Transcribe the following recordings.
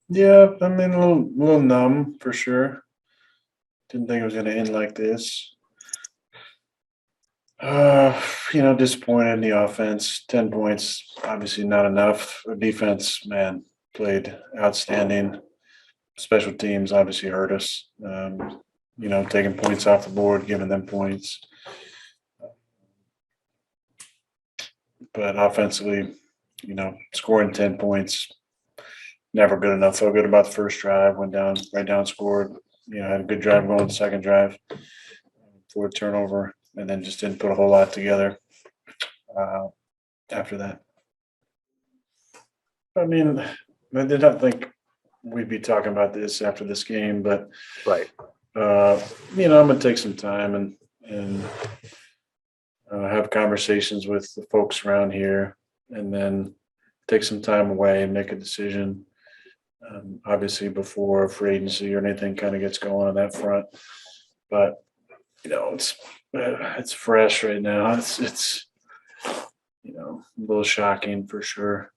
Yeah, I mean, a little numb for sure. Didn't think it was going to end like this. Uh, disappointed in the offense. 10 points, obviously not enough. The defense, man, played outstanding. Special teams obviously hurt us. Taking points off the board, giving them points. But offensively, scoring 10 points, never good enough. Felt good about the first drive. Went down, right down, scored. Had a good drive going the second drive. Forward turnover, and then just didn't put a whole lot together uh, after that. I mean, I did not think we'd be talking about this after this game, but Right. I'm gonna take some time and have conversations with the folks around here, and then take some time away and make a decision. Obviously, before free agency or anything kind of gets going on that front, but it's fresh right now. It's a little shocking for sure.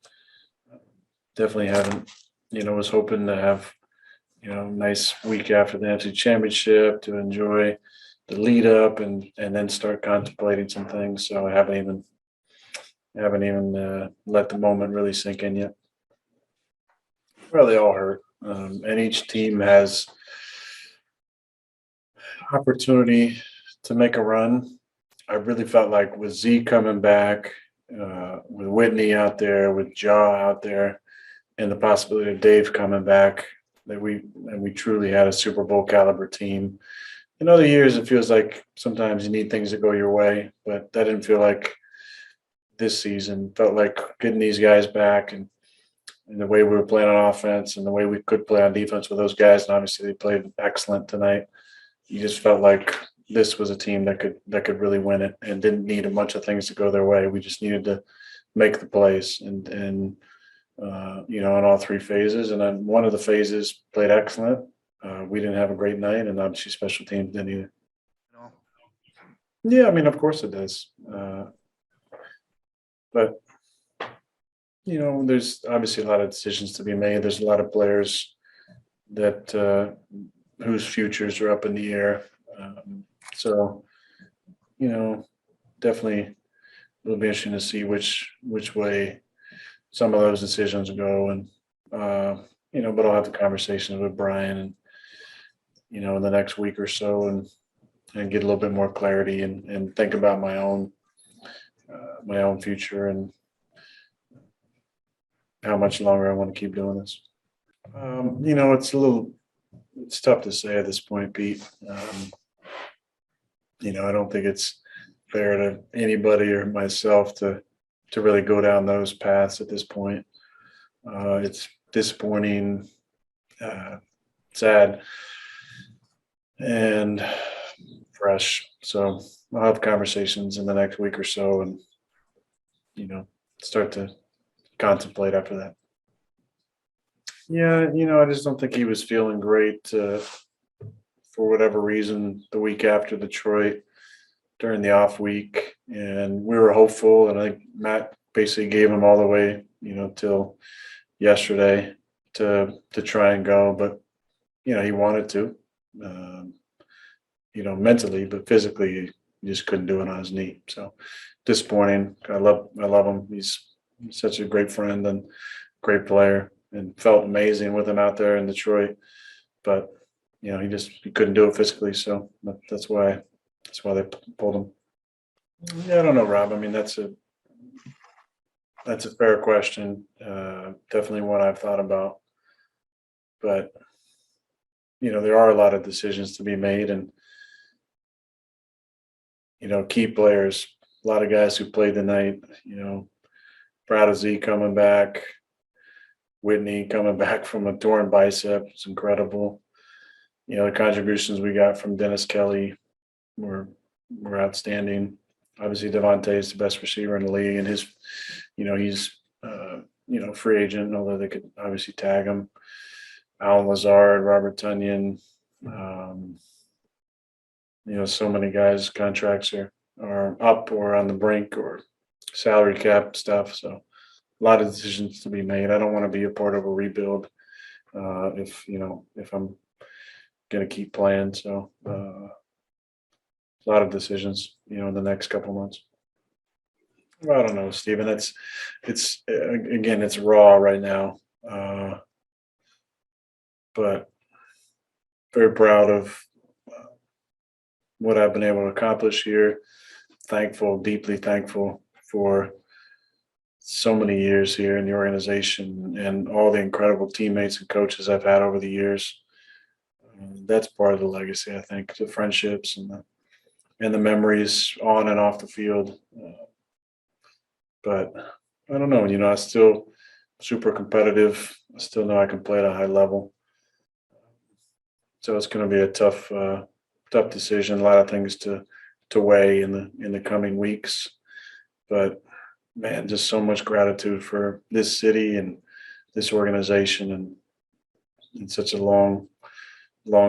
Definitely haven't, was hoping to have, nice week after the NFC Championship to enjoy the lead up and then start contemplating some things. So I haven't even let the moment really sink in yet. Well, they all hurt, and each team has opportunity to make a run. I really felt like with Z coming back, with Whitney out there, with Jaw out there, and the possibility of Dave coming back, that we truly had a Super Bowl caliber team. In other years, it feels like sometimes you need things to go your way, but that didn't feel like this season. Felt like getting these guys back and the way we were playing on offense and the way we could play on defense with those guys, and obviously they played excellent tonight. You just felt like this was a team that could really win it and didn't need a bunch of things to go their way. We just needed to make the plays and in all three phases. And then one of the phases played excellent. We didn't have a great night, and obviously special teams didn't either. Yeah, I mean, of course it does. But there's obviously a lot of decisions to be made. There's a lot of players that whose futures are up in the air. So, definitely it'll be interesting to see which way some of those decisions go. And but I'll have the conversations with Brian and in the next week or so and get a little bit more clarity and think about my own future and how much longer I want to keep doing this. It's tough to say at this point, Pete. I don't think it's fair to anybody or myself to really go down those paths at this point. It's disappointing, sad, and fresh. So I'll have conversations in the next week or so, and start to contemplate after that. Yeah, I just don't think he was feeling great for whatever reason the week after Detroit during the off week, and we were hopeful, and I think Matt basically gave him all the way, till yesterday to try and go, but he wanted to, mentally, but physically he just couldn't do it on his knee. So disappointing. I love him. He's such a great friend and great player, and felt amazing with him out there in Detroit. But he couldn't do it physically, so that's why they pulled him. Yeah, I don't know, Rob. I mean, that's a fair question. Definitely one I've thought about, but there are a lot of decisions to be made, and key players. A lot of guys who played tonight. Proud of Z coming back. Whitney coming back from a torn bicep. It's incredible. The contributions we got from Dennis Kelly were outstanding. Obviously, Devontae is the best receiver in the league, and he's free agent. Although they could obviously tag him. Alan Lazard, Robert Tunyon. So many guys' contracts are up or on the brink or salary cap stuff. So a lot of decisions to be made. I don't want to be a part of a rebuild if I'm going to keep playing. So a lot of decisions, in the next couple months. Well, I don't know, Stephen. It's again, it's raw right now, but very proud of what I've been able to accomplish here. Thankful, deeply thankful for so many years here in the organization and all the incredible teammates and coaches I've had over the years. That's part of the legacy, I think, the friendships and the memories on and off the field. But I don't know, I still super competitive. I still know I can play at a high level. So it's going to be a tough decision. A lot of things to weigh in the coming weeks. But man, just so much gratitude for this city and this organization and such a long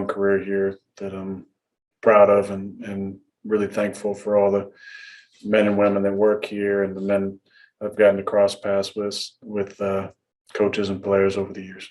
career here that I'm proud of and really thankful for all the men and women that work here and the men I've gotten to cross paths with coaches and players over the years.